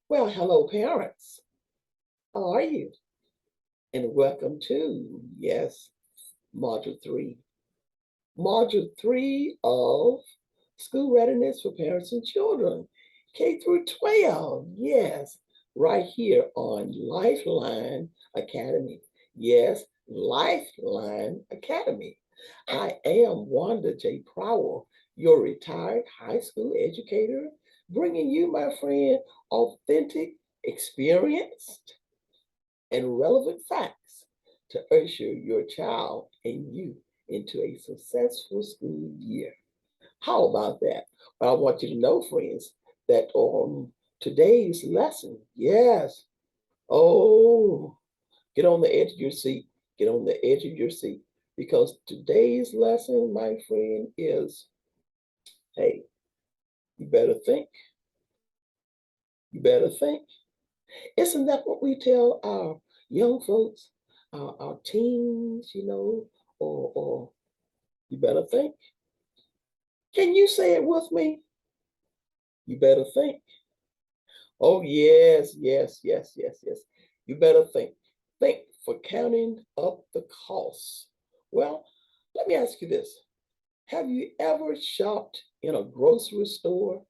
Well, hello, parents. How are you? And welcome to, yes, Module 3. Module 3 of School Readiness for Parents and Children, K through 12. Yes, right here on Lifeline Academy. Yes, Lifeline Academy. I am Wanda J. Prowell, your retired high school educator, bringing you, my friend, authentic, experienced, and relevant facts to usher your child and you into a successful school year. How about that? But I want you to know, friends, that on today's lesson, yes, oh, get on the edge of your seat, get on the edge of your seat, because today's lesson, my friend, is hey, you better think, you better think. Isn't that what we tell our young folks, our teens, or you better think? Can you say it with me? You better think. Oh, yes, yes, yes, yes, yes. You better think. Think for counting up the costs. Well, let me ask you this. Have you ever shopped in a grocery store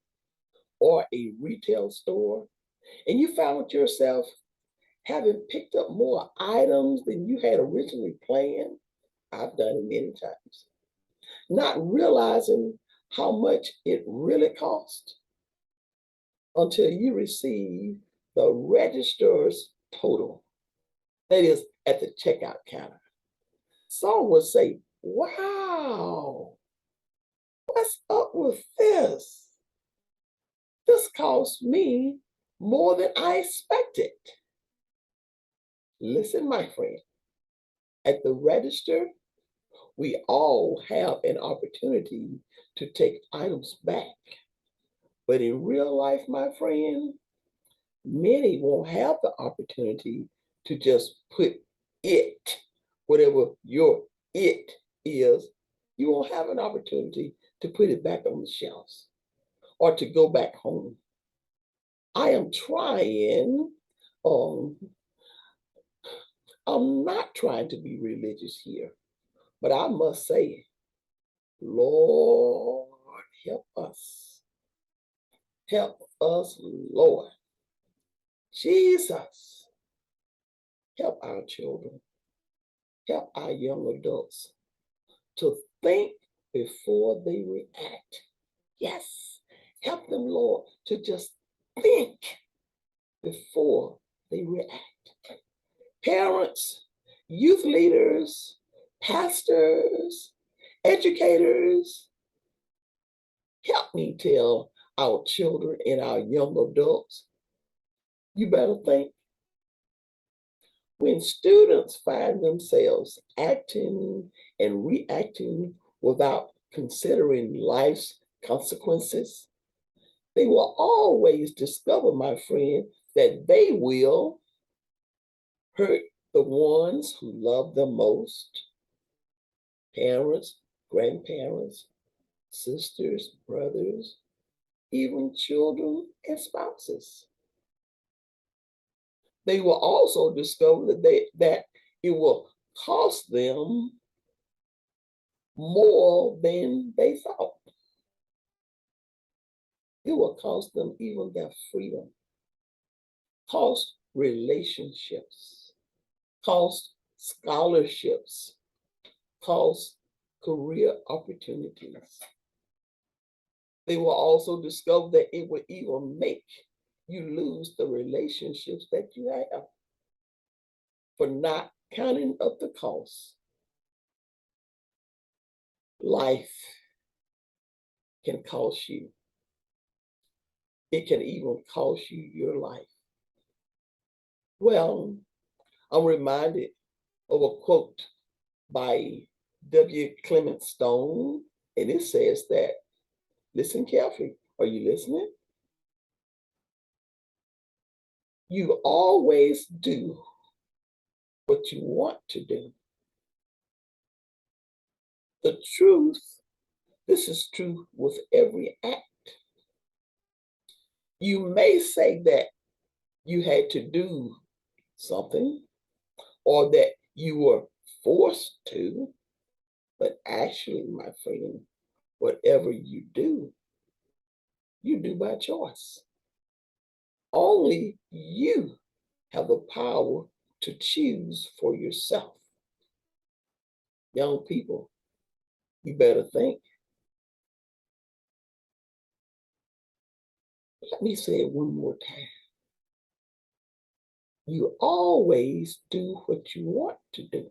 or a retail store and you found yourself having picked up more items than you had originally planned? I've done it many times. Not realizing how much it really cost until you receive the register's total. That is at the checkout counter. Some would say, wow, what's up with this? This cost me more than I expected. Listen, my friend, at the register, we all have an opportunity to take items back. But in real life, my friend, many won't have the opportunity to just put it, whatever your it is, you won't have an opportunity to put it back on the shelves or to go back home. I am trying, um, I'm not trying to be religious here, but I must say, Lord, help us. Help us, Lord. Jesus, help our children. Help our young adults to think before they react. Yes, help them, Lord, to just think before they react. Parents, youth leaders, pastors, educators, help me tell our children and our young adults, you better think. When students find themselves acting and reacting without considering life's consequences, they will always discover, my friend, that they will hurt the ones who love them most: parents, grandparents, sisters, brothers, even children and spouses. They will also discover that it will cost them more than they thought. It will cost them even their freedom, cost relationships, cost scholarships, cost career opportunities. They will also discover that it will even make you lose the relationships that you have for not counting up the cost. Life can cost you. It can even cost you your life. Well, I'm reminded of a quote by W. Clement Stone, and it says that, listen carefully. Are you listening? You always do what you want to do. The truth, this is true with every act. You may say that you had to do something or that you were forced to, but actually, my friend, whatever you do by choice. Only you have the power to choose for yourself. Young people, you better think. Let me say it one more time. You always do what you want to do.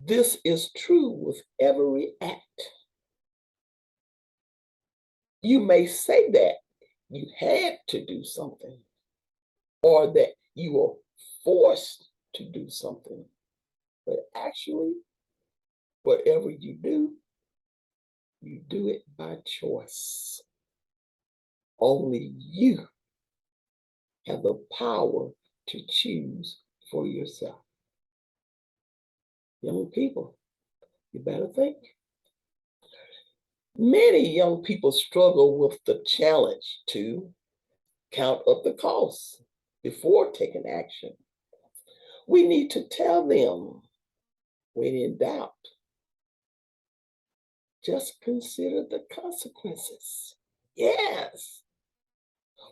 This is true with every act. You may say that you had to do something or that you were forced to do something, but actually, whatever you do it by choice. Only you have the power to choose for yourself. Young people, you better think. Many young people struggle with the challenge to count up the costs before taking action. We need to tell them when in doubt, just consider the consequences. Yes,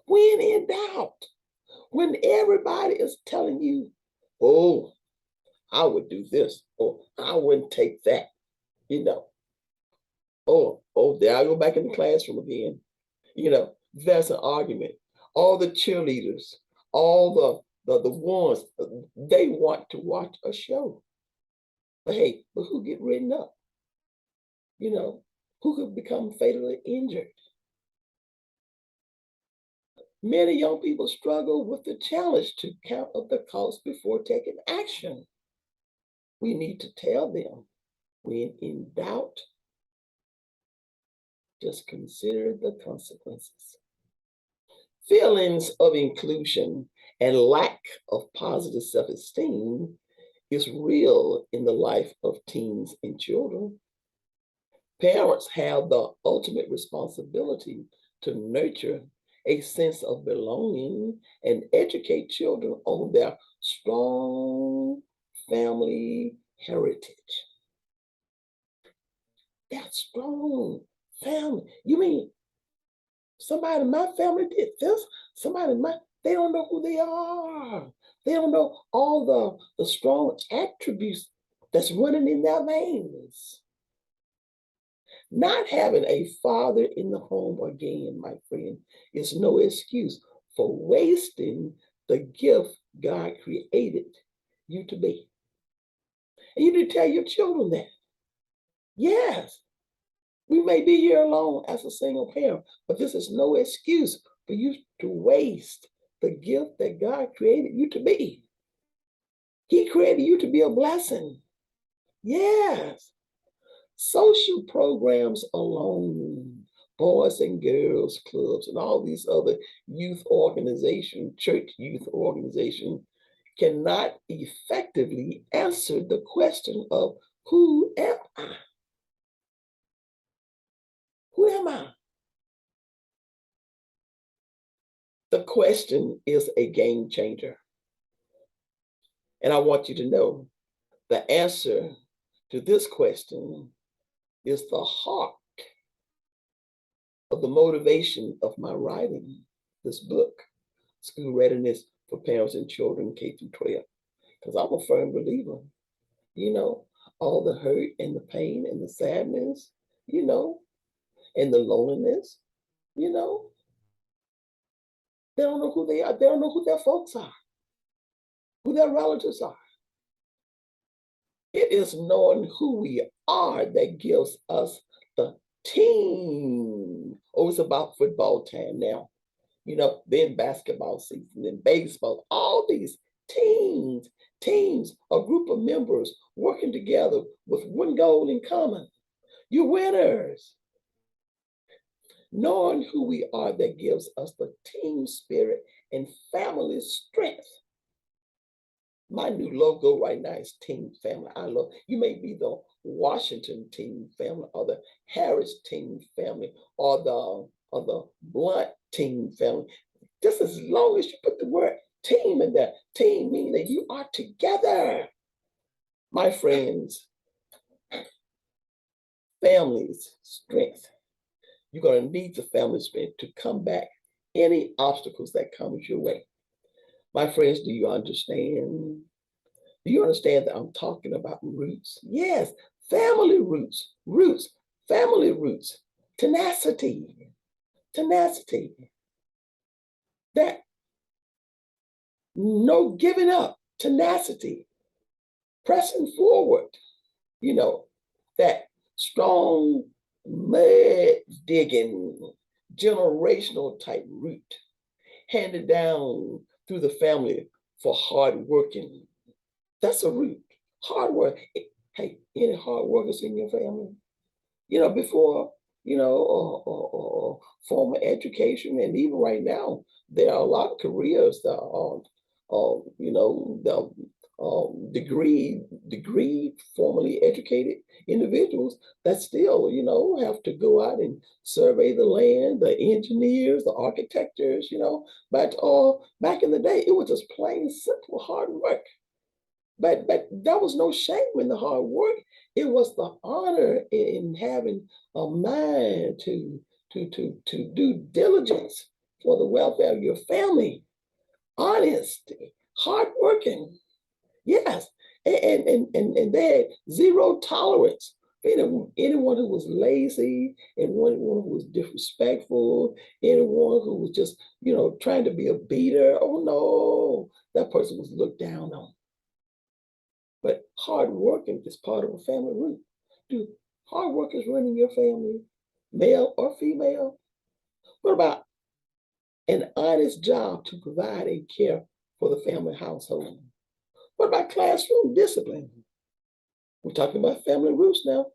when in doubt, when everybody is telling you, oh, I would do this, or I wouldn't take that, you know. Oh, there I go back in the classroom again. That's an argument. All the cheerleaders, all the ones, they want to watch a show. But hey, but who get written up? You know, who could become fatally injured? Many young people struggle with the challenge to count up the cost before taking action. We need to tell them when in doubt, just consider the consequences. Feelings of inclusion and lack of positive self esteem is real in the life of teens and children. Parents have the ultimate responsibility to nurture a sense of belonging and educate children on their strong family heritage. That strong family. You mean somebody in my family did this? Somebody in my, they don't know who they are. They don't know all the strong attributes that's running in their veins. Not having a father in the home again, my friend, is no excuse for wasting the gift God created you to be. And you need to tell your children that. Yes, we may be here alone as a single parent, but this is no excuse for you to waste the gift that God created you to be. He created you to be a blessing. Yes. Social programs alone, boys and girls clubs, and all these other youth organizations, church youth organizations, cannot effectively answer the question of who am I? Who am I? The question is a game changer. And I want you to know the answer to this question is the heart of the motivation of my writing this book, School Readiness for Parents and Children K through 12. Because I'm a firm believer, you know, all the hurt and the pain and the sadness, you know, and the loneliness, you know, they don't know who they are. They don't know who their folks are, who their relatives are. It is knowing who we are that gives us the team. Oh, it's about football time now. Then basketball season, then baseball, all these teams, a group of members working together with one goal in common. You're winners. Knowing who we are that gives us the team spirit and family strength. My new logo right now is Team Family. I love you may be the Washington Team Family or the Harris Team Family or the Blunt Team Family. Just as long as you put the word team in there, team meaning that you are together. My friends, family's strength. You're going to need the family strength to combat any obstacles that comes your way. My friends, do you understand? Do you understand that I'm talking about roots? Yes, family roots, family roots, tenacity, tenacity. That no giving up, tenacity, pressing forward, you know, that strong mud digging, generational type root handed down through the family for hard working. That's a root. Hard work. Hey, any hard workers in your family? Before, or formal education, and even right now, there are a lot of careers that are, the degree, formally educated individuals that still, have to go out and survey the land, the engineers, the architects, but back in the day, it was just plain simple hard work. But there was no shame in the hard work. It was the honor in having a mind to do diligence for the welfare of your family, honesty, hardworking. Yes. And they had zero tolerance for anyone who was lazy, anyone who was disrespectful, anyone who was just, trying to be a beater. Oh no, that person was looked down on. But hard working is part of a family root. Do hard workers run in your family, male or female? What about an honest job to provide and care for the family household? What about classroom discipline? We're talking about family roots now.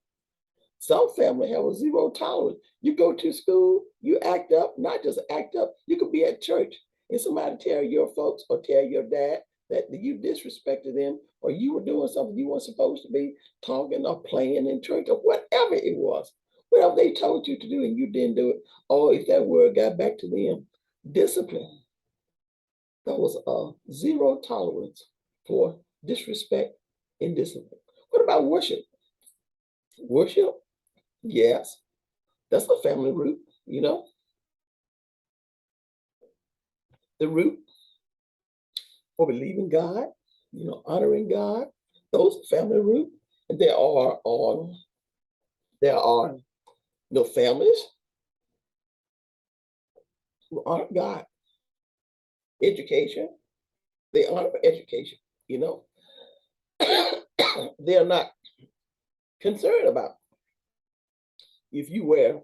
Some family have a zero tolerance. You go to school, you act up, not just act up. You could be at church and somebody tell your folks or tell your dad that you disrespected them or you were doing something you weren't supposed to be talking or playing in church or whatever it was. Whatever they told you to do and you didn't do it. Or if that word got back to them, discipline. There was a zero tolerance for disrespect and discipline. What about worship? Worship, yes, that's a family root, the root for believing God, honoring God, those family root. And there are families who honor God. Education, they honor education, you know. They're not concerned about if you wear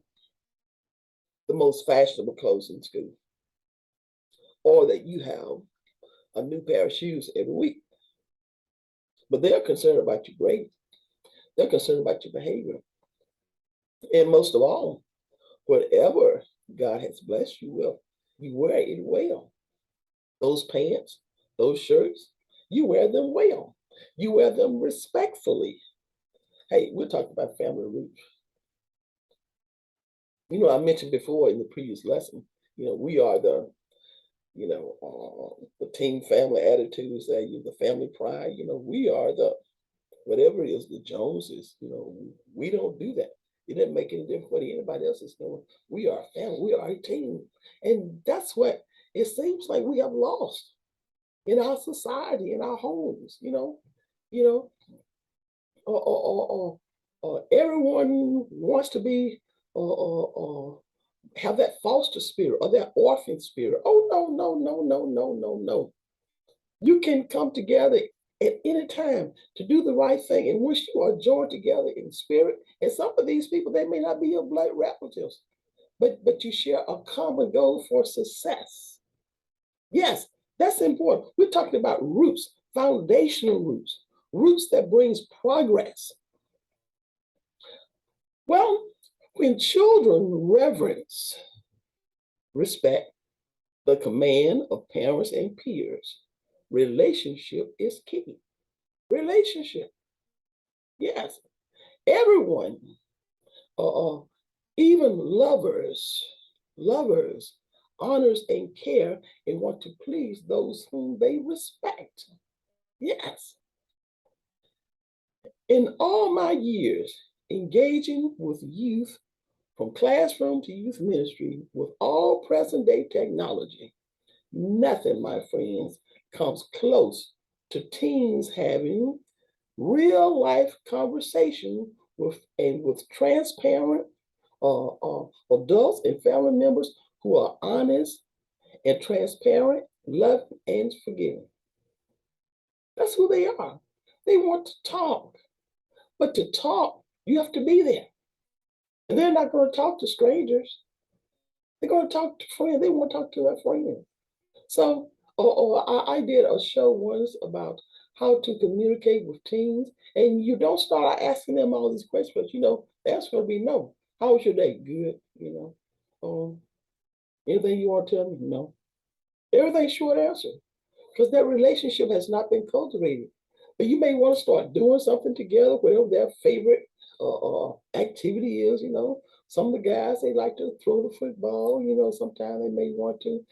the most fashionable clothes in school or that you have a new pair of shoes every week. But they're concerned about your grades. They're concerned about your behavior. And most of all, whatever God has blessed you with, you wear it well. Those pants, those shirts, you wear them well. You wear them respectfully. Hey, we're talking about family roots. I mentioned before in the previous lesson, we are the team family attitudes, the family pride. We are the, whatever it is, the Joneses. We don't do that. It doesn't make any difference what anybody else is doing. We are a family. We are a team. And that's what it seems like we have lost in our society, in our homes, you know, or everyone wants to be or have that foster spirit or that orphan spirit. Oh no, no, no, no, no, no, no. You can come together at any time to do the right thing in which you are joined together in spirit. And some of these people, they may not be your blood relatives, but you share a common goal for success. Yes, that's important. We're talking about roots, foundational roots, roots that brings progress. Well, when children reverence, respect the command of parents and peers, relationship is key. Relationship, yes. Everyone, uh, even lovers honors and care and want to please those whom they respect. Yes. In all my years engaging with youth, from classroom to youth ministry, with all present day technology, nothing, my friends, comes close to teens having real life conversation with transparent adults and family members who are honest and transparent, loving, and forgiving. That's who they are. They want to talk, but to talk, you have to be there. And they're not going to talk to strangers. They're going to talk to friends. They want to talk to their friends. So, I did a show once about how to communicate with teens, and you don't start asking them all these questions. The answer's going to be no. How was your day? Good. Anything you want to tell me? No. Everything's short answer because that relationship has not been cultivated. But you may want to start doing something together, whatever their favorite activity is. Some of the guys, they like to throw the football. Sometimes they may want to,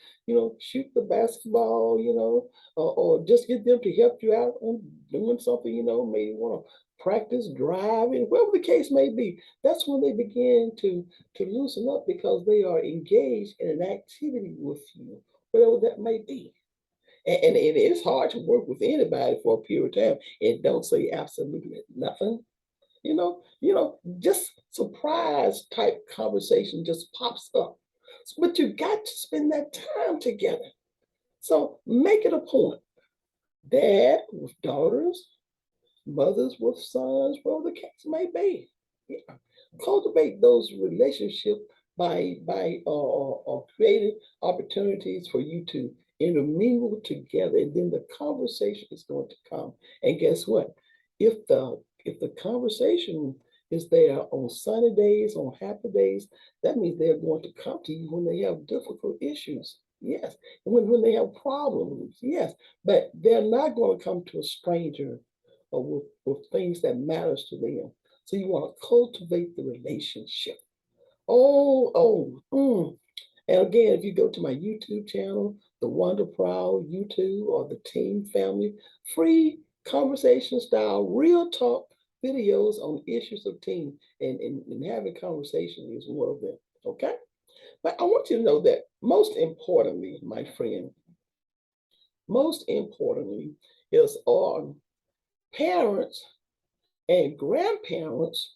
shoot the basketball. Or just get them to help you out on doing something. Maybe want to practice driving, whatever the case may be. That's when they begin to loosen up because they are engaged in an activity with you, whatever that may be. And it is hard to work with anybody for a period of time and don't say absolutely nothing. Just surprise type conversation just pops up. But you got to spend that time together. So make it a point. Dad with daughters, mothers with sons, whatever the case may be. Yeah. Cultivate those relationships by creating opportunities for you to intermingle together, and then the conversation is going to come. And guess what? If the conversation is there on sunny days, on happy days, that means they're going to come to you when they have difficult issues. Yes. When they have problems. Yes. But they're not going to come to a stranger with things that matters to them. So you want to cultivate the relationship. And again, if you go to my YouTube channel, the Wonder Proud YouTube or the Team Family, free conversation style, real talk videos on issues of team and having conversation is one of them. Okay? But I want you to know that most importantly, my friend, most importantly is on parents and grandparents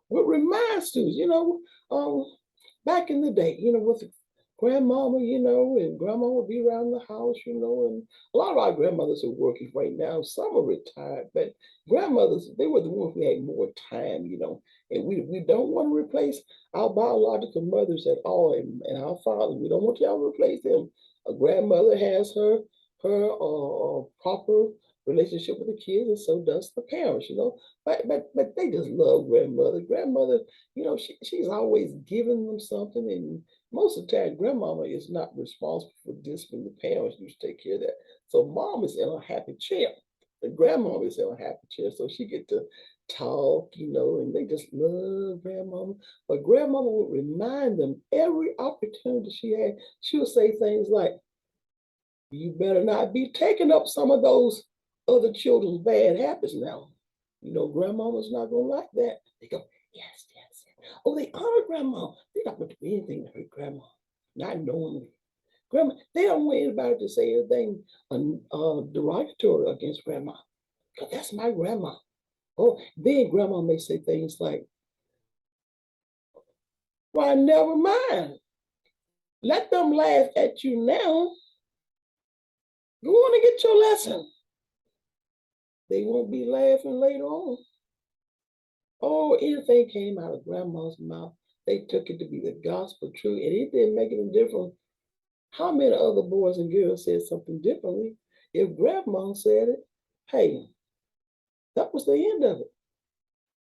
would remind students, back in the day, with grandmama, and grandma would be around the house, and a lot of our grandmothers are working right now. Some are retired, but grandmothers, they were the ones who had more time, and we don't want to replace our biological mothers at all, and our fathers. We don't want y'all to replace them. A grandmother has her proper relationship with the kids, and so does the parents. But they just love grandmother. Grandmother, she's always giving them something, and most of the time, grandmama is not responsible for discipline. The parents used to take care of that. So mom is in a happy chair. The grandmama is in a happy chair, so she get to talk, and they just love grandmama. But grandmama would remind them every opportunity she had. She would say things like, "You better not be taking up some of those other children's bad habits now." Grandmama's not gonna like that. They go, yes, yes, yes. Oh, they honor grandma. They're not gonna do anything to hurt grandma, not knowingly. Grandma, they don't want anybody to say anything derogatory against grandma, because that's my grandma. Oh, then grandma may say things like, "Why, never mind. Let them laugh at you now. Go on and get your lesson. They won't be laughing later on." Oh, anything came out of grandma's mouth, they took it to be the gospel truth, and it didn't make any difference how many other boys and girls said something differently. If grandma said it, hey, that was the end of it.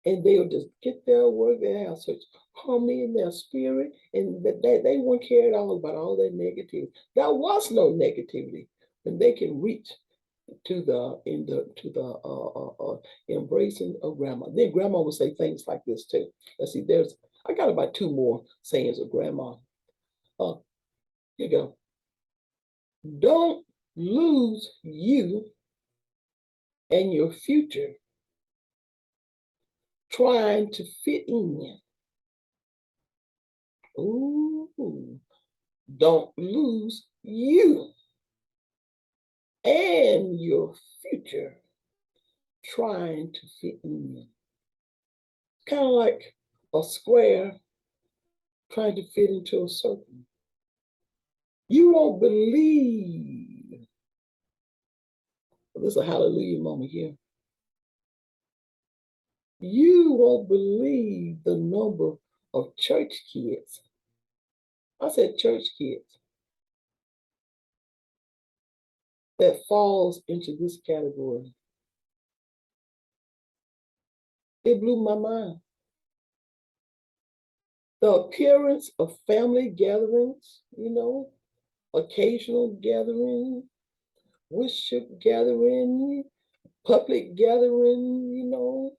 And they would just get their work, they have such harmony in their spirit, and that they wouldn't care at all about all that negativity. There was no negativity when they can reach to the embracing of grandma. Then grandma would say things like this too. Let's see, I got about two more sayings of grandma. Uh, Here you go. Don't lose you and your future trying to fit in. Ooh, don't lose you and your future trying to fit in. Kind of like a square trying to fit into a circle. You won't believe. This is a hallelujah moment here. You won't believe the number of church kids. I said church kids that falls into this category. It blew my mind. The appearance of family gatherings, occasional gathering, worship gathering, public gathering,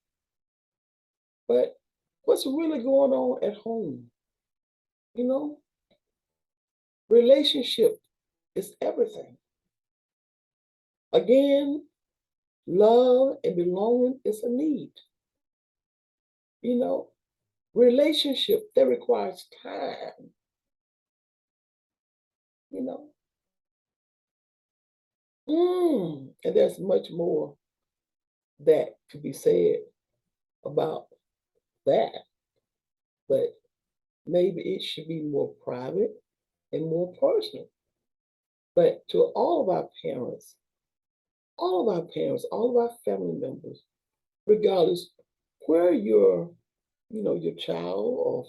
but what's really going on at home? Relationship is everything. Again, love and belonging is a need. Relationship that requires time. And there's much more that could be said about that, but maybe it should be more private and more personal. But to all of our parents, all of our family members, regardless where your child or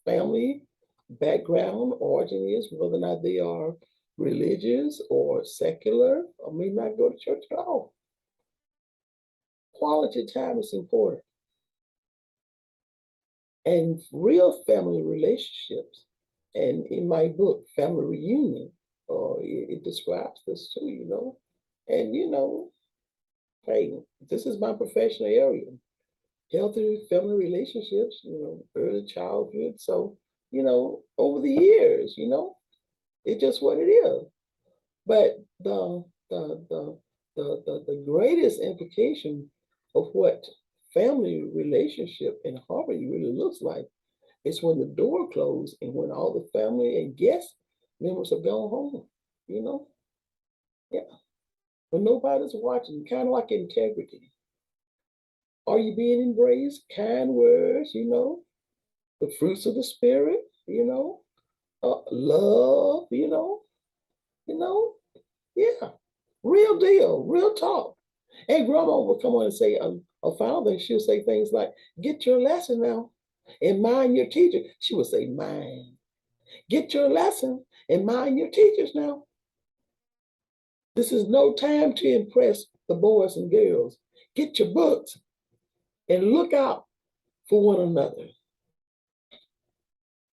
family background origin is, whether or not they are religious or secular or may not go to church at all. Quality time is important. And real family relationships, and in my book, Family Reunion, it describes this too, And, hey, this is my professional area. Healthy family relationships, early childhood. So, over the years, it's just what it is. But the greatest implication of what family relationship and harmony really looks like is when the door closed and when all the family and guest members have gone home, Yeah. When nobody's watching, kind of like integrity. Are you being embraced? Kind words, the fruits of the spirit, love, yeah, real deal, real talk. And grandma would come on and say, a father, and she'll say things like, get your lesson now and mind your teacher. She would say, mind. Get your lesson and mind your teachers now. This is no time to impress the boys and girls. Get your books and look out for one another.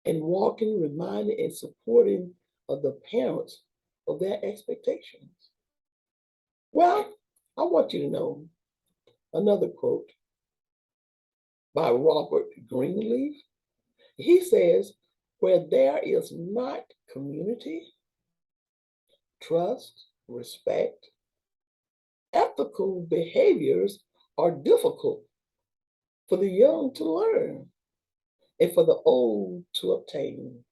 And walking, reminding, and supporting of the parents of their expectations. Well, I want you to know another quote by Robert Greenleaf. He says, where there is not community, trust, respect, ethical behaviors are difficult for the young to learn and for the old to obtain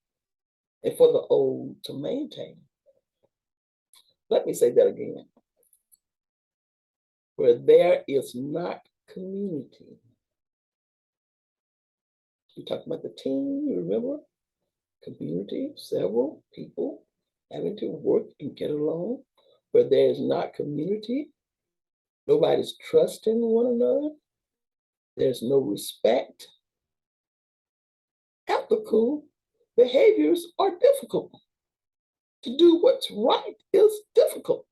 and for the old to maintain. Let me say that again. Where there is not community. We talked about the team, you remember? Community, several people having to work and get along. Where there is not community, nobody's trusting one another. There's no respect. Ethical behaviors are difficult. To do what's right is difficult.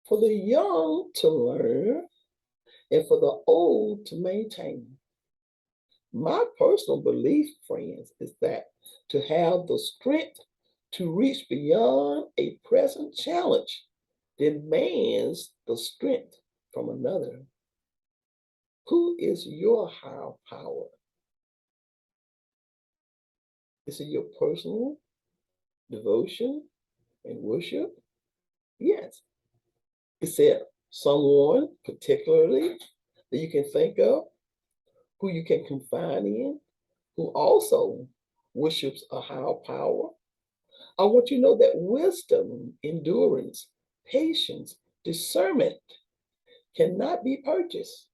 For the young to learn and for the old to maintain. My personal belief, friends, is that to have the strength to reach beyond a present challenge demands the strength from another. Who is your higher power? Is it your personal devotion, and worship? Yes. It said someone particularly that you can think of, who you can confide in, who also worships a higher power. I want you to know that wisdom, endurance, patience, discernment cannot be purchased.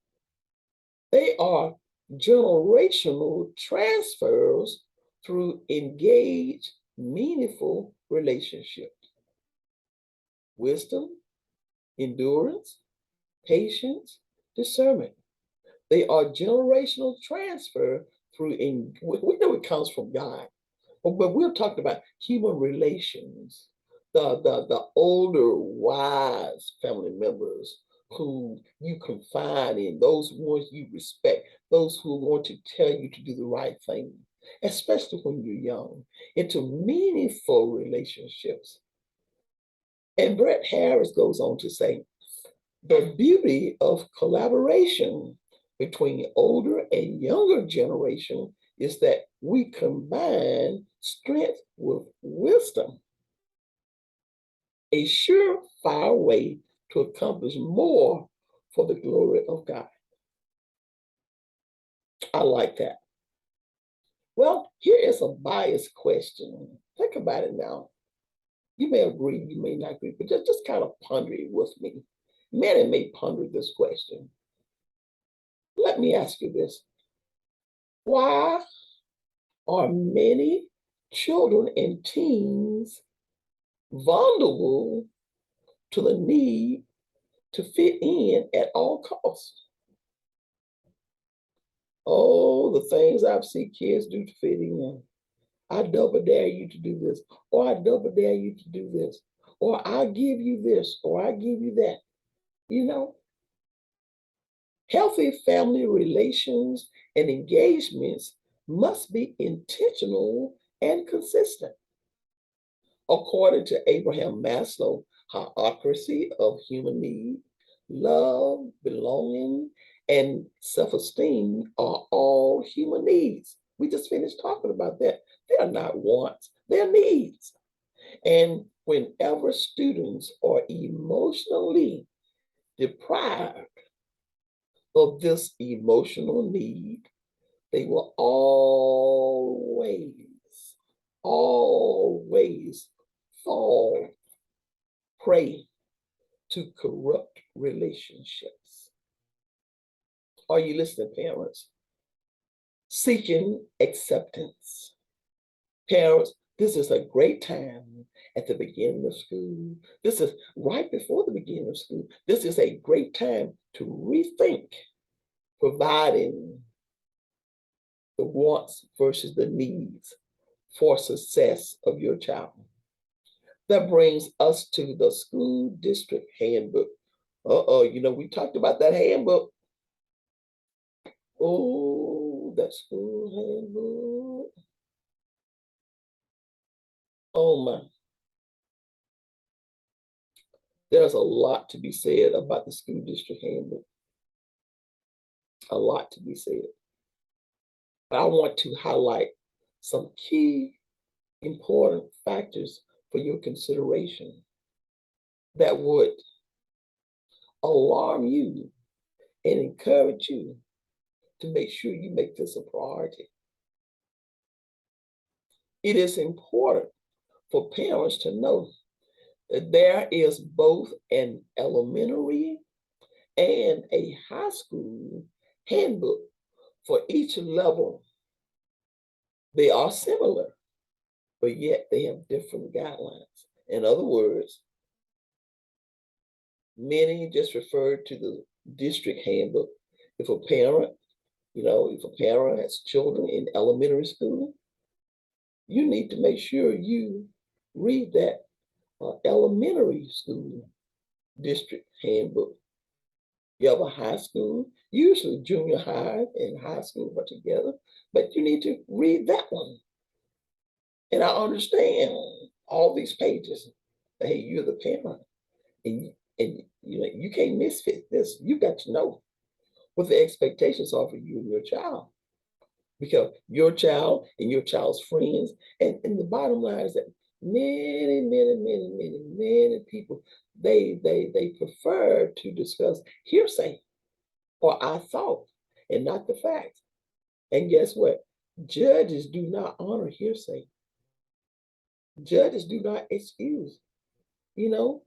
They are generational transfers through engaged, meaningful relationships. Wisdom, endurance, patience, discernment. They are generational transfer through, we know it comes from God, but we're talking about human relations, the older, wise family members who you confide in, those ones you respect, those who want to tell you to do the right thing, especially when you're young, into meaningful relationships. And Brett Harris goes on to say, the beauty of collaboration between older and younger generation is that we combine strength with wisdom, a surefire way to accomplish more for the glory of God. I like that. Well, here is a biased question. Think about it now. You may agree, you may not agree, but just kind of ponder it with me. Many may ponder this question. Let me ask you this. Why are many children and teens vulnerable to the need to fit in at all costs? Oh, the things I've seen kids do to fit in. I double dare you to do this, or I double dare you to do this, or I give you this, or I give you that. You know, healthy family relations and engagements must be intentional and consistent. According to Abraham Maslow, hierarchy of human need, love, belonging, and self-esteem are all human needs. We just finished talking about that. They are not wants, they're needs. And whenever students are emotionally deprived of this emotional need, they will always fall prey to corrupt relationships. Are you listening, parents? Seeking acceptance. Parents, this is a great time at the beginning of school. This is right before the beginning of school. This is a great time to rethink providing the wants versus the needs for success of your child. That brings us to the school district handbook. We talked about that handbook. Oh, that school handbook. Oh my. There's a lot to be said about the school district handbook. A lot to be said. But I want to highlight some key important factors for your consideration that would alarm you and encourage you to make sure you make this a priority. It is important for parents to know that there is both an elementary and a high school handbook for each level. They are similar, but yet they have different guidelines. In other words, many just refer to the district handbook. If a parent, if a parent has children in elementary school, you need to make sure you read that elementary school district handbook. You have a high school, usually junior high and high school are together, but you need to read that one. And I understand all these pages. Hey, you're the parent, and you can't misfit this. You got to know what the expectations are for you and your child, because your child and your child's friends, and the bottom line is that many people, they prefer to discuss hearsay or I thought and not the facts. And guess what? Judges do not honor hearsay. Judges do not excuse. You know,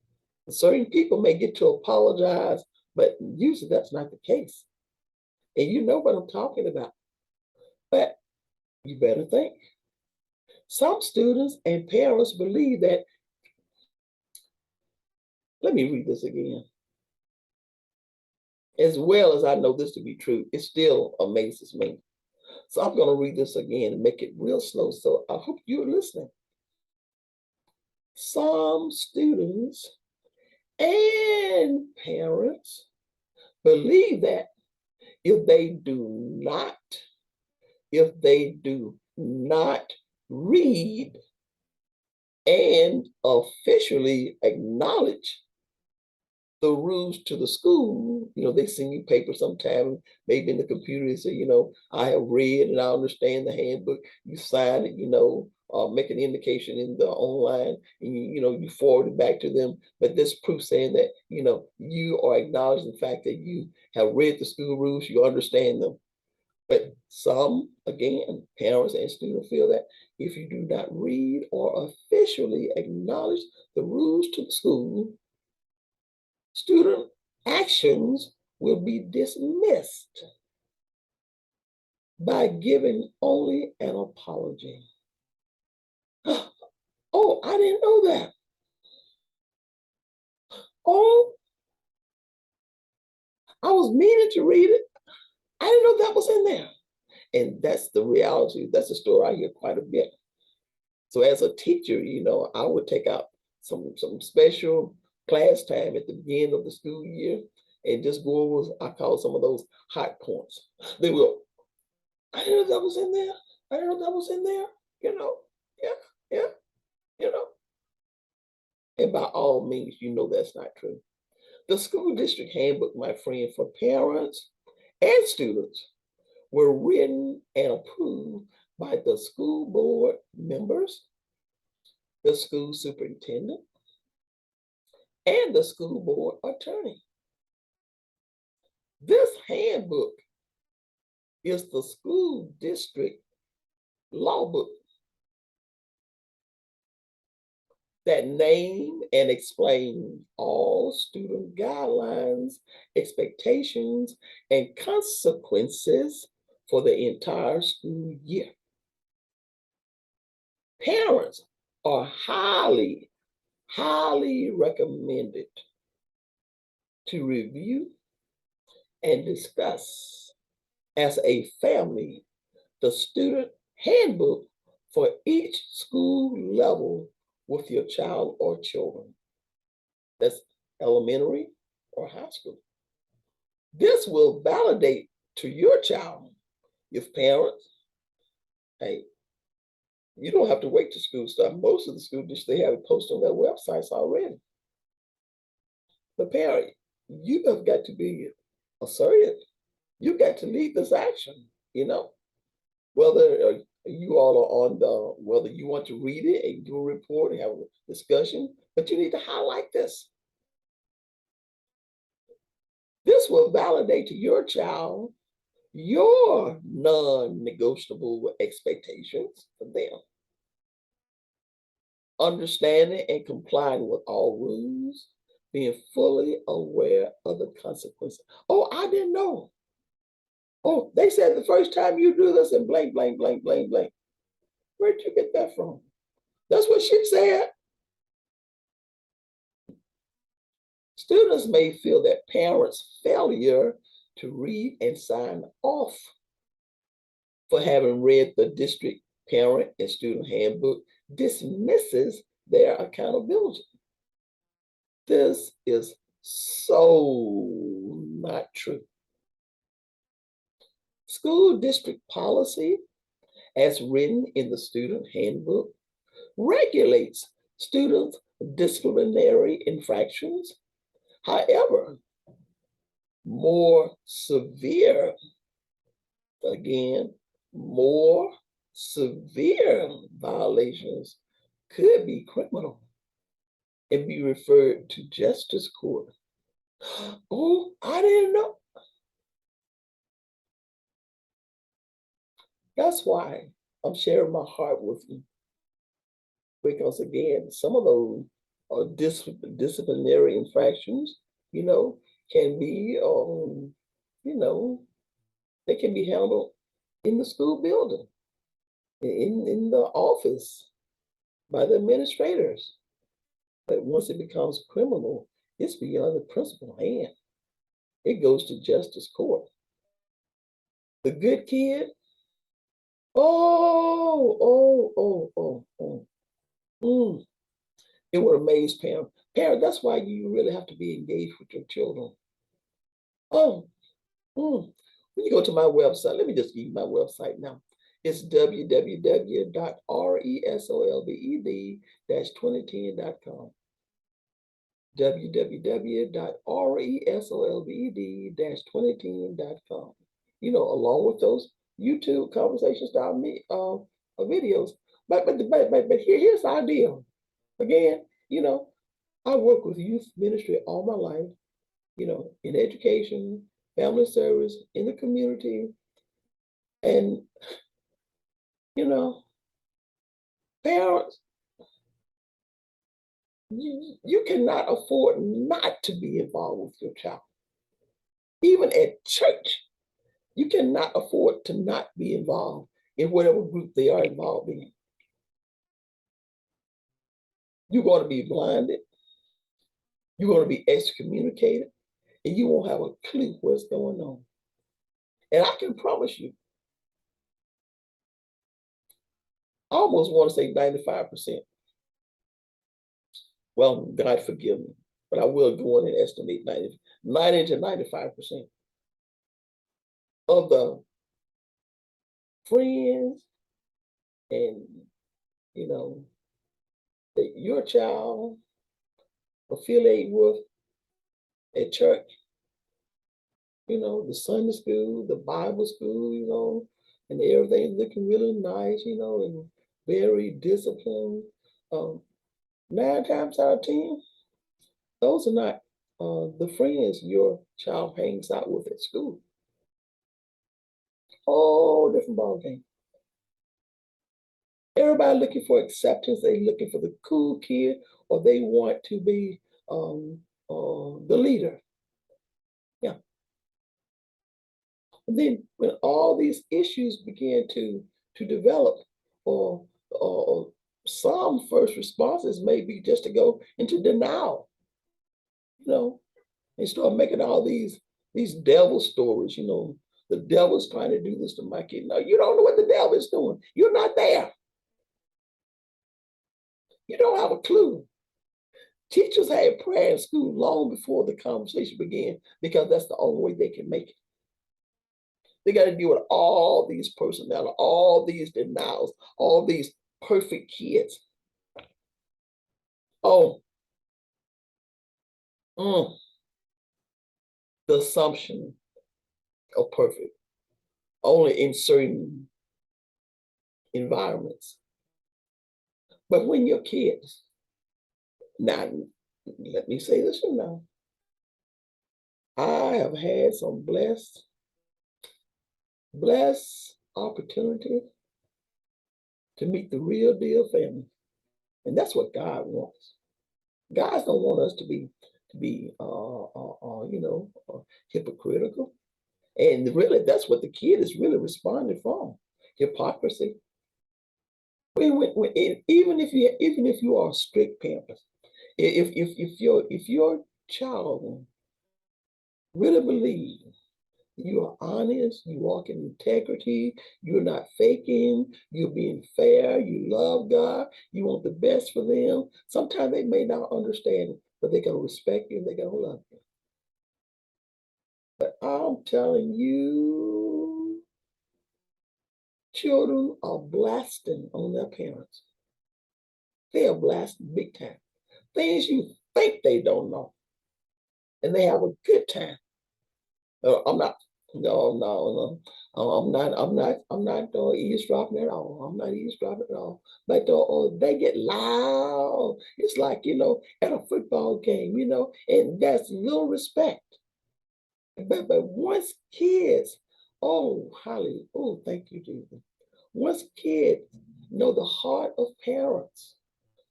certain people may get to apologize, but usually that's not the case. And you know what I'm talking about. But you better think. Some students and parents believe that, let me read this again. As well as I know this to be true, it still amazes me. So I'm going to read this again and make it real slow. So I hope you're listening. Some students and parents believe that if they do not read and officially acknowledge the rules to the school, they send you paper sometime, maybe in the computer, they say, I have read and I understand the handbook. You sign it, make an indication in the online, and you forward it back to them. But this proof saying that, you are acknowledging the fact that you have read the school rules, you understand them. But some, again, parents and students feel that if you do not read or officially acknowledge the rules to the school, student actions will be dismissed by giving only an apology. Oh, I didn't know that. Oh, I was meaning to read it. I didn't know that was in there. And that's the reality. That's the story I hear quite a bit. So as a teacher, I would take out some special class time at the beginning of the school year and just go over, I call some of those hot points. They will, I didn't know that was in there. I didn't know that was in there. Yeah, yeah, you know. And by all means, that's not true. The school district handbook, my friend, for parents and students were written and approved by the school board members, the school superintendent, and the school board attorney. This handbook is the school district law book that name and explain all student guidelines, expectations, and consequences for the entire school year. Parents are highly recommended to review and discuss as a family the student handbook for each school level with your child or children. That's elementary or high school. This will validate to your child, if parents, hey, you don't have to wait to school start. Most of the school districts, they have it posted on their websites already. The parent, you have got to be assertive. You got to lead this action, whether you all are on whether you want to read it and do a report and have a discussion, but you need to highlight this. This will validate to your child your non-negotiable expectations for them. Understanding and complying with all rules, being fully aware of the consequences. Oh, I didn't know. Oh, they said the first time you do this and blank, blank, blank, blank, blank. Where'd you get that from? That's what she said. Students may feel that parents' failure to read and sign off for having read the district parent and student handbook dismisses their accountability. This is so not true. School district policy, as written in the student handbook, regulates students' disciplinary infractions. However, more severe violations could be criminal and be referred to justice court. Oh, I didn't know. That's why I'm sharing my heart with you. Because again, some of those are disciplinary infractions, you know, can be, you know, they can be handled in the school building, in the office, by the administrators. But once it becomes criminal, it's beyond the principal hand. It goes to justice court. The good kid, oh. Mm. It would amaze parents. Parents, that's why you really have to be engaged with your children. Oh, mm. When you go to my website, let me just give you my website now. It's www.resolved-2010.com. www.resolved-2010.com. You know, along with those YouTube conversation style videos. But here's the idea. Again, you know, I work with youth ministry all my life, you know, in education, family service, in the community. And, you know, parents, you cannot afford not to be involved with your child. Even at church, you cannot afford to not be involved in whatever group they are involved in. You're going to be blinded, you're going to be excommunicated, and you won't have a clue what's going on. And I can promise you, I almost want to say 95%. Well, God forgive me, but I will go in and estimate 90 to 95% of the friends and, you know, that your child affiliate with at church, you know, the Sunday school, the Bible school, you know, and everything's looking really nice, you know, and very disciplined. Um, 9 times out of 10, those are not the friends your child hangs out with at school. Whole different ballgame. Everybody looking for acceptance. They looking for the cool kid, or they want to be the leader. Yeah. And then when all these issues begin to develop, or some first responses may be just to go into denial. You know, they start making all these devil stories. You know, the devil's trying to do this to my kid. No, you don't know what the devil is doing. You're not there. You don't have a clue. Teachers had prayer in school long before the conversation began because that's the only way they can make it. They got to deal with all these personality, all these denials, all these perfect kids. Oh, the assumption of perfect only in certain environments. But when your kids, now let me say this now, I have had some blessed opportunity to meet the real deal family. And that's what God wants. God don't want us to be hypocritical. And really, that's what the kid is really responding from: hypocrisy. Even if you are a strict parent, if your child really believes you are honest, you walk in integrity, you're not faking, you're being fair, you love God, you want the best for them. Sometimes they may not understand it, but they're going to respect you and they're going to love you. But I'm telling you, children are blasting on their parents. They are blasting big time. Things you think they don't know. And they have a good time. I'm not No, no, no. I'm not eavesdropping at all. I'm not eavesdropping at all. But they get loud. It's like, at a football game, and that's little respect. But once kids, oh, hallelujah, oh, thank you, Jesus. Once kids know the heart of parents,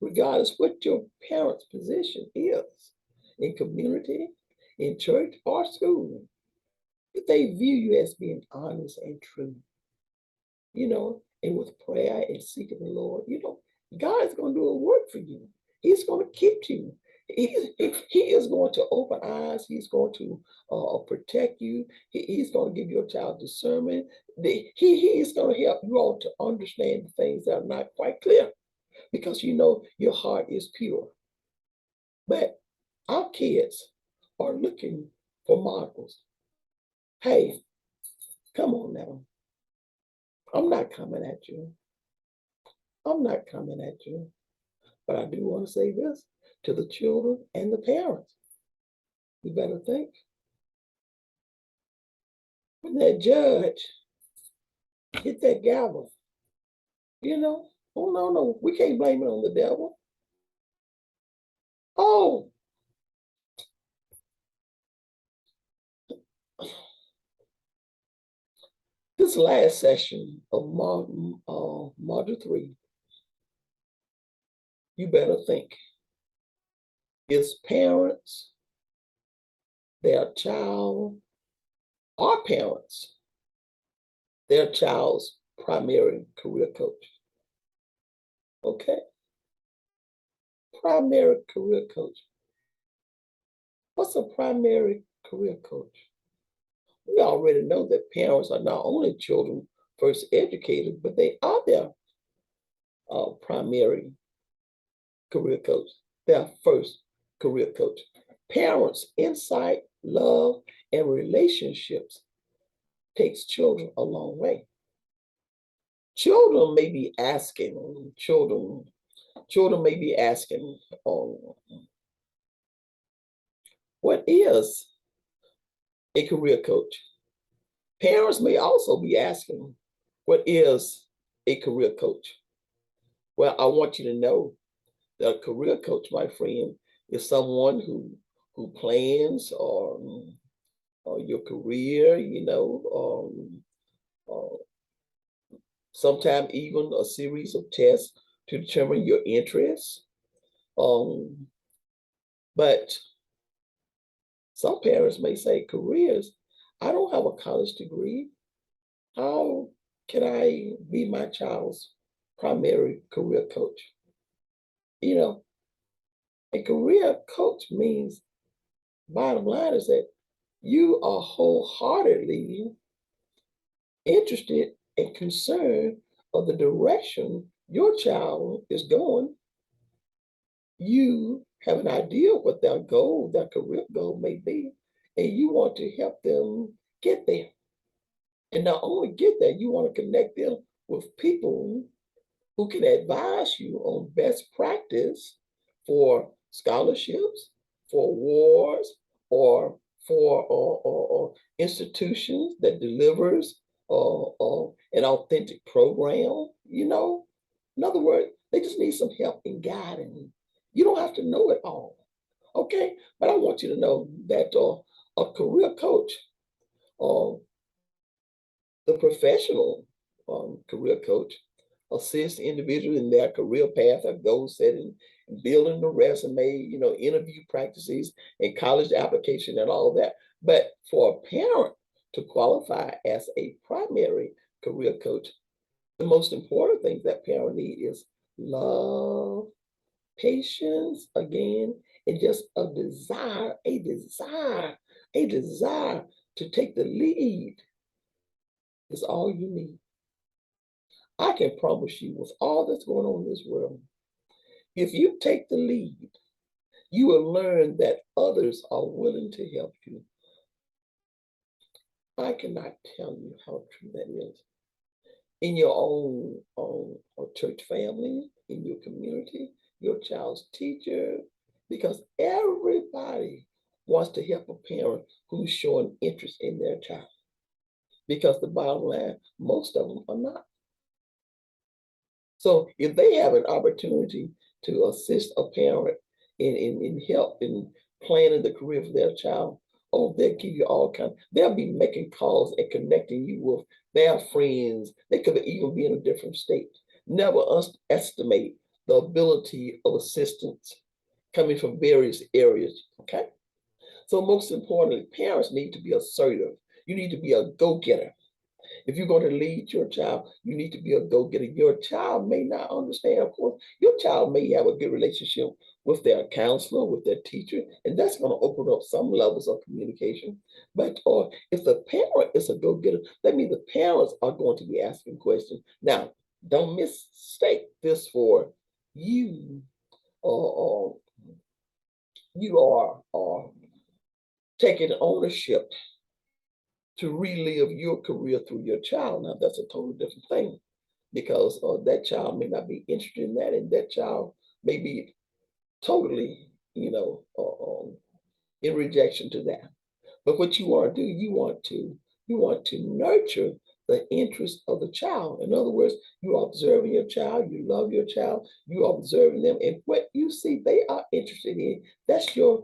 regardless what your parents' position is in community, in church, or school, if they view you as being honest and true, and with prayer and seeking the Lord, God's going to do a work for you. He's going to keep you. He is going to open eyes. He's going to protect you. He's going to give your child discernment. He is going to help you all to understand the things that are not quite clear because your heart is pure. But our kids are looking for models. Hey, come on now. I'm not coming at you. I'm not coming at you. But I do want to say this to the children and the parents. You better think. When that judge hit that gavel, oh no, no, we can't blame it on the devil. Oh, this last session of Module 3, you better think. Is parents, their child, our parents, their child's primary career coach. Okay? Primary career coach. What's a primary career coach? We already know that parents are not only children first educated, but they are their primary career coach, their first career coach. Parents' insight, love, and relationships takes children a long way. Children may be asking, what is a career coach? Parents may also be asking, what is a career coach? Well, I want you to know that a career coach, my friend, is someone who plans your career, sometimes even a series of tests to determine your interests. But some parents may say, careers, I don't have a college degree. How can I be my child's primary career coach? A career coach means, bottom line is that you are wholeheartedly interested and concerned of the direction your child is going. You have an idea of what their goal, their career goal may be, and you want to help them get there. And not only get there, you want to connect them with people who can advise you on best practice for scholarships, for awards, or for institutions that delivers an authentic program. In other words, they just need some help in guiding. You don't have to know it all, okay? But I want you to know that a career coach, uh, the professional career coach, assist individuals in their career path or goal setting, building the resume, interview practices and college application and all that. But for a parent to qualify as a primary career coach, the most important thing that parent need is love, patience, again, and just a desire to take the lead is all you need. I can promise you, with all that's going on in this world, if you take the lead, you will learn that others are willing to help you. I cannot tell you how true that is. In your own church family, in your community, your child's teacher, because everybody wants to help a parent who's showing interest in their child. because the bottom line, most of them are not. So if they have an opportunity to assist a parent in help in planning the career for their child, oh, they'll give you all kinds. They'll be making calls and connecting you with their friends. They could even be in a different state. Never underestimate the ability of assistance coming from various areas. Okay. So most importantly, parents need to be assertive. You need to be a go-getter. If you're going to lead your child, you need to be a go-getter. Your child may not understand, of course. Your child may have a good relationship with their counselor, with their teacher, and that's going to open up some levels of communication. But or if the parent is a go-getter, that means the parents are going to be asking questions. Now, don't mistake this for you or you are taking ownership to relive your career through your child. Now, that's a totally different thing because that child may not be interested in that, and that child may be totally, in rejection to that. But what you want to do, you want to nurture the interest of the child. In other words, you are observing your child, you love your child, you are observing them, and what you see they are interested in, that's your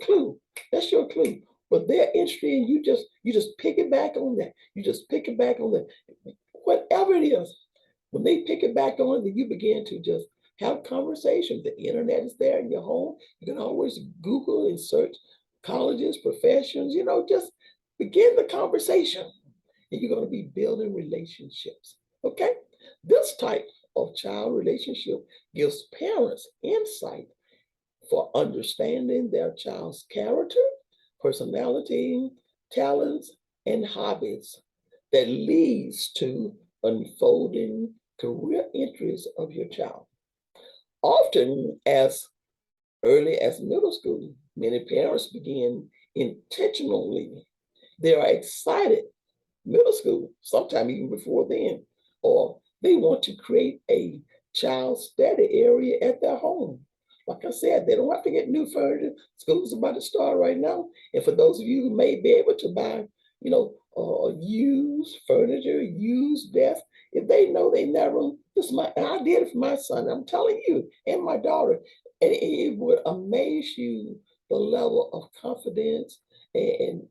clue. That's your clue. But they're interested in you just pick it back on that. You just pick it back on that. Whatever it is, when they pick it back on, then you begin to just have conversations. The internet is there in your home. You can always Google and search colleges, professions, just begin the conversation. And you're going to be building relationships. Okay? This type of child relationship gives parents insight for understanding their child's character, personality, talents, and hobbies that leads to unfolding career interests of your child. Often, as early as middle school, many parents begin intentionally. They are excited, middle school, sometime even before then, or they want to create a child study area at their home. Like I said, they don't have to get new furniture. School's about to start right now. And for those of you who may be able to buy, used furniture, used desks, if they know they never, I did it for my son. I'm telling you, and my daughter, and it would amaze you the level of confidence and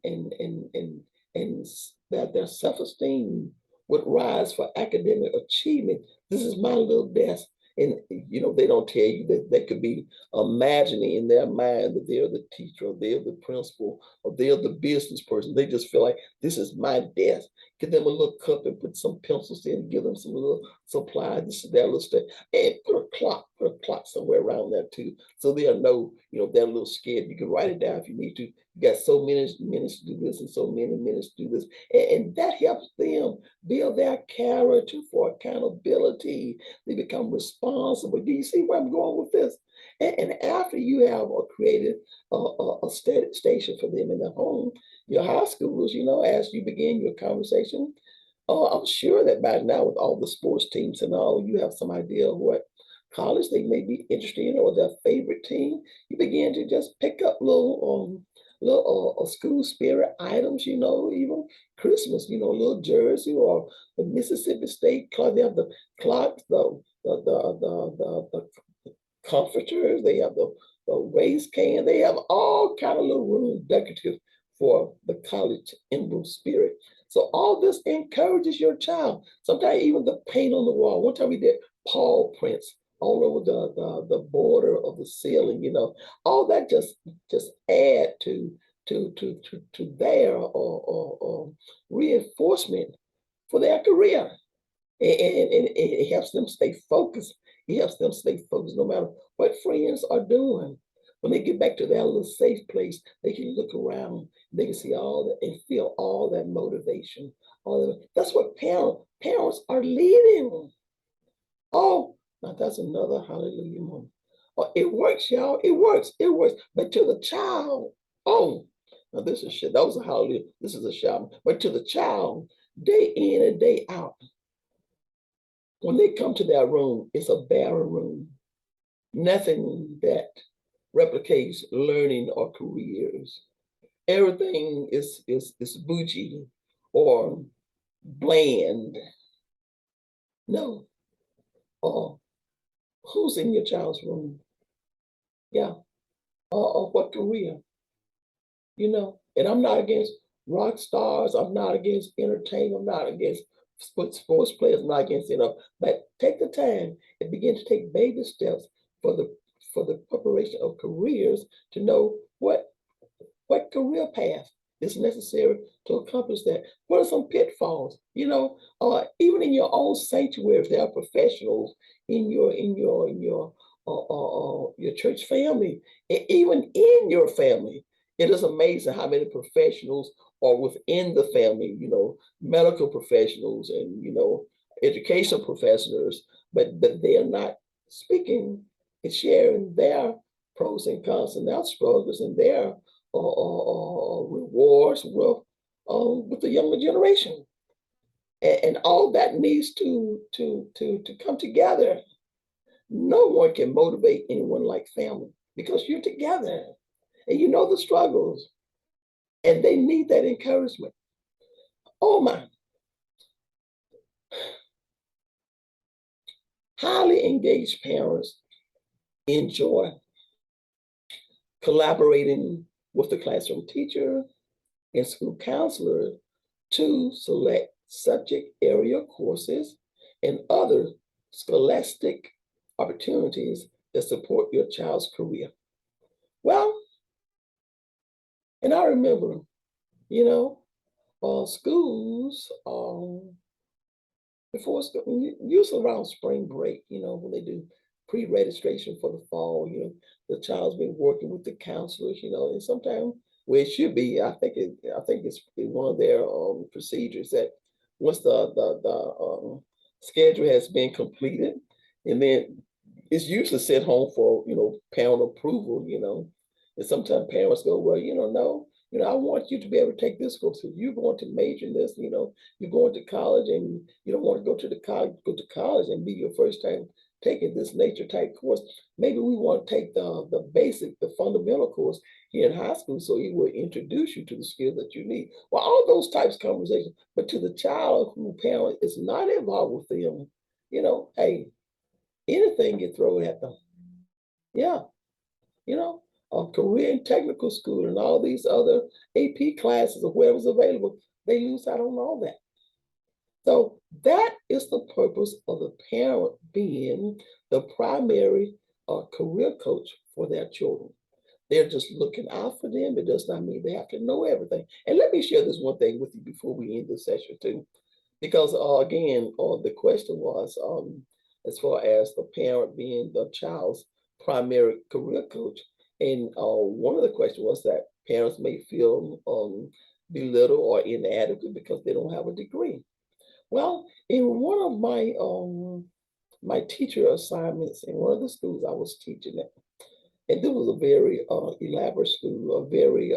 that their self-esteem would rise for academic achievement. This is my little desk. And they don't tell you that they could be imagining in their mind that they're the teacher or they're the principal or they're the business person. They just feel like this is my desk. Give them a little cup and put some pencils in, give them some little supplies, this is their little stuff, and put a clock somewhere around there too. So they'll know, they're a little scared. You can write it down if you need to. You got so many minutes to do this and so many minutes to do this. And that helps them build their character for accountability. They become responsible. Do you see where I'm going with this? And after you have created a steady station for them in their home, your high schoolers, as you begin your conversation, I'm sure that by now, with all the sports teams and all, you have some idea of what college they may be interested in or their favorite team. You begin to just pick up little school spirit items, even Christmas, little jersey or the Mississippi State clock. They have the clocks, the comforters, they have the waist can, they have all kind of little room decorative for the college emblem spirit. So all this encourages your child. Sometimes even the paint on the wall. One time we did paw prints all over the border of the ceiling. All that just add to their or reinforcement for their career, and it helps them stay focused. It helps them stay focused no matter what friends are doing. When they get back to their little safe place, they can look around, they can see all that and feel all that motivation. That's what parents are leading. Oh, now that's another hallelujah moment. Oh, it works, y'all. It works. It works. But to the child, oh, now this is shit. That was a hallelujah. This is a shout. But to the child, day in and day out, when they come to their room, it's a barren room. Nothing that replicates learning or careers. Everything is bougie or bland. No. Or who's in your child's room? Yeah. Or what career? And I'm not against rock stars. I'm not against entertainment. I'm not against sports players. I'm not against, but take the time and begin to take baby steps for the preparation of careers to know what career path is necessary to accomplish that. What are some pitfalls? Even in your own sanctuary, there are professionals in your church family, and even in your family. It is amazing how many professionals are within the family. Medical professionals and educational professionals, but they are not speaking and sharing their pros and cons and their struggles and their rewards with the younger generation, and all that needs to come together. No one can motivate anyone like family because you're together and you know the struggles, and they need that encouragement. Oh my, highly engaged parents enjoy collaborating with the classroom teacher and school counselor to select subject area courses and other scholastic opportunities that support your child's career. Well, and I remember, you know, schools, before school, usually around spring break, when they do pre-registration for the fall, the child's been working with the counselors, and sometimes where it should be, I think it's one of their procedures that once the schedule has been completed, and then it's usually sent home for parent approval, and sometimes parents go, well, no, I want you to be able to take this course. So you're going to major in this, you're going to college and you don't want to go to college and be your first time taking this nature type course. Maybe we want to take the fundamental course here in high school so it will introduce you to the skills that you need. Well, all those types of conversations, but to the child who parent is not involved with them, hey, anything you throw at them. Yeah, you know, career and technical school and all these other AP classes or whatever's available, they lose out on all that. So that is the purpose of the parent being the primary career coach for their children. They're just looking out for them. It does not mean they have to know everything. And let me share this one thing with you before we end this session too, because again, the question was as far as the parent being the child's primary career coach, and one of the questions was that parents may feel belittled or inadequate because they don't have a degree. Well, in one of my teacher assignments in one of the schools I was teaching at, and this was a very elaborate school, a very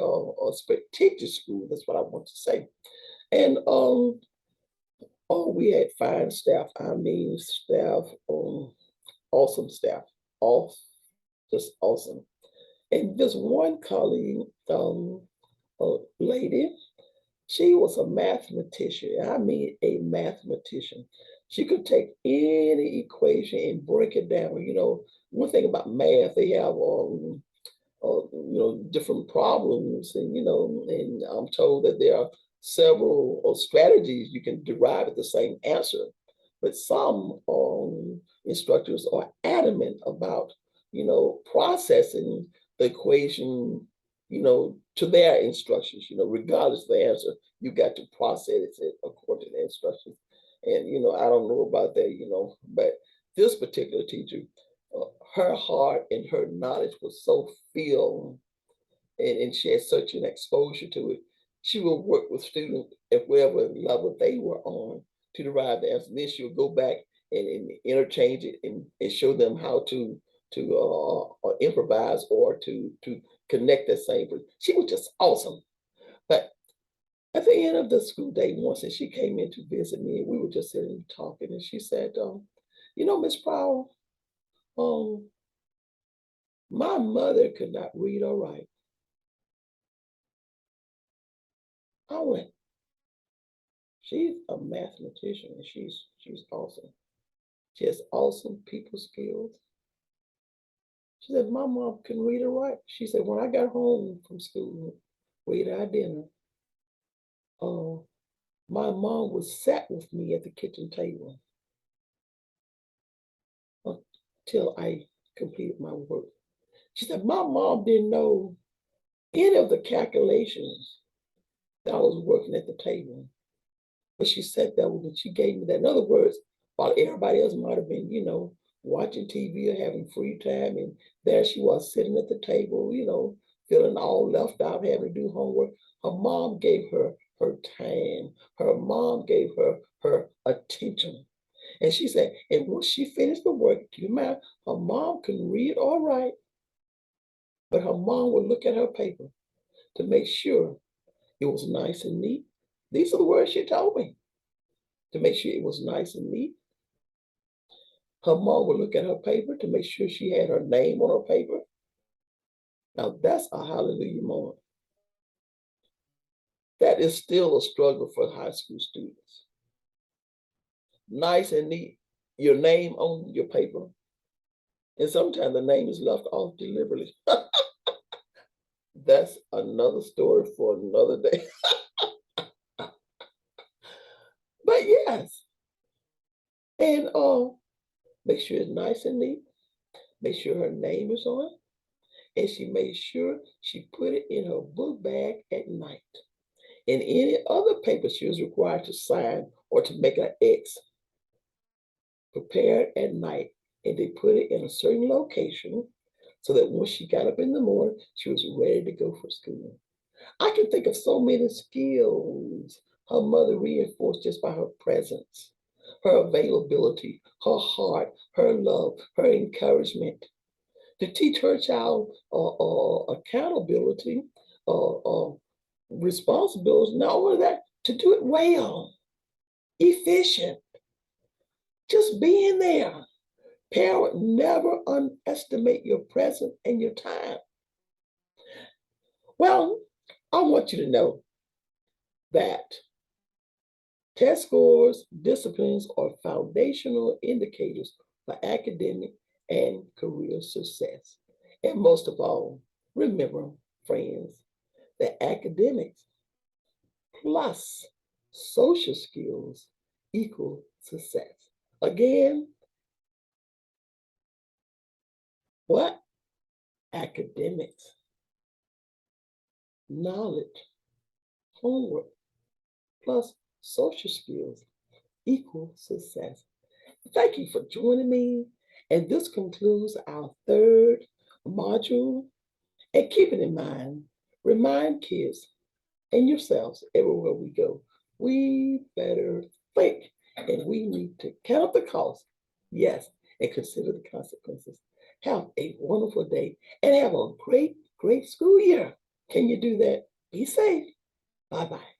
prestigious school. That's what I want to say. And oh, we had fine staff. I mean, staff, awesome staff, all just awesome. And this one colleague, a lady, she was a mathematician. I mean, a mathematician. She could take any equation and break it down. One thing about math, they have different problems, and I'm told that there are several strategies you can derive at the same answer. But some instructors are adamant about, processing the equation, to their instructions, regardless of the answer, you got to process it according to the instructions. And, I don't know about that, but this particular teacher, her heart and her knowledge was so filled, and she had such an exposure to it. She would work with students at whatever level they were on to derive the answer. Then she would go back and interchange it and show them how to improvise or to connect that same. She was just awesome. But at the end of the school day once, and she came in to visit me, and we were just sitting and talking, and she said, Miss Powell, um, my mother could not read or write. I went, She's a mathematician and she's awesome. She has awesome people skills. She said, my mom can read and write. She said, when I got home from school, we ate our dinner, uh, my mom would sat with me at the kitchen table until I completed my work. She said, my mom didn't know any of the calculations that I was working at the table. But she said that when she gave me that. In other words, while everybody else might have been, watching TV or having free time, and there she was sitting at the table, feeling all left out, having to do homework. Her mom gave her her time. Her mom gave her her attention. And she said, and once she finished the work, keep in mind, her mom couldn't read or write, but her mom would look at her paper to make sure it was nice and neat. These are the words she told me, to make sure it was nice and neat. Her mom would look at her paper to make sure she had her name on her paper. Now that's a hallelujah moment. That is still a struggle for high school students. Nice and neat, your name on your paper. And sometimes the name is left off deliberately. That's another story for another day. But yes, and make sure it's nice and neat. Make sure her name is on it. And she made sure she put it in her book bag at night. And any other paper she was required to sign or to make an X, prepared at night, and they put it in a certain location so that when she got up in the morning, she was ready to go for school. I can think of so many skills her mother reinforced just by her presence, her availability, her heart, her love, her encouragement. To teach her child accountability, responsibility, not only that, to do it well, efficient, just being there. Parent, never underestimate your presence and your time. Well, I want you to know that test scores, disciplines are foundational indicators for academic and career success. And most of all, remember, friends, that academics plus social skills equal success. Again, what? Academics, knowledge, homework, plus social skills equal success. Thank you for joining me. And this concludes our third module. And keep it in mind, remind kids and yourselves everywhere we go, we better think and we need to count the cost. Yes, and consider the consequences. Have a wonderful day and have a great, great school year. Can you do that? Be safe. Bye bye.